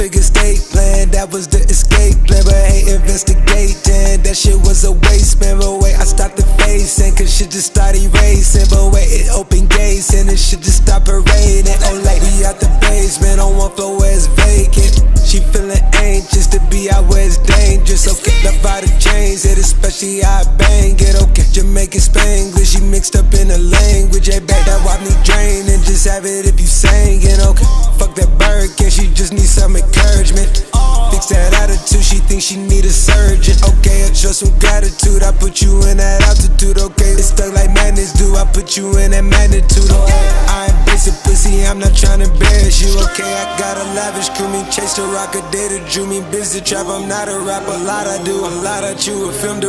figure state plan, that was the escape plan. But hey, investigating, that shit was a waste, man. But wait, I stopped the facing, cause shit just started racing. But wait, it opened gates, and it shit just stopped parading. Oh, like we out the basement, on one floor where it's vacant. She feeling anxious to be out where it's dangerous. Okay, love out the chains, it especially how I bang it. Okay, Jamaican Spanglish, she mixed up in the language. Hey, back that wipe me drain, and just have it if you singing. Okay, fuck that Birkin, she just needs some encouragement. Fix that attitude, she thinks she need a surgeon. Okay, I show some gratitude, I put you in that altitude. Okay, it's stuck like madness do, I put you in that magnitude. Okay, I embrace a pussy, I'm not trying to embarrass you. Okay, I got a lavish crew, me chase the rock a day to drew me busy trap. I'm not a rapper, a lot I do, a lot I chew, a film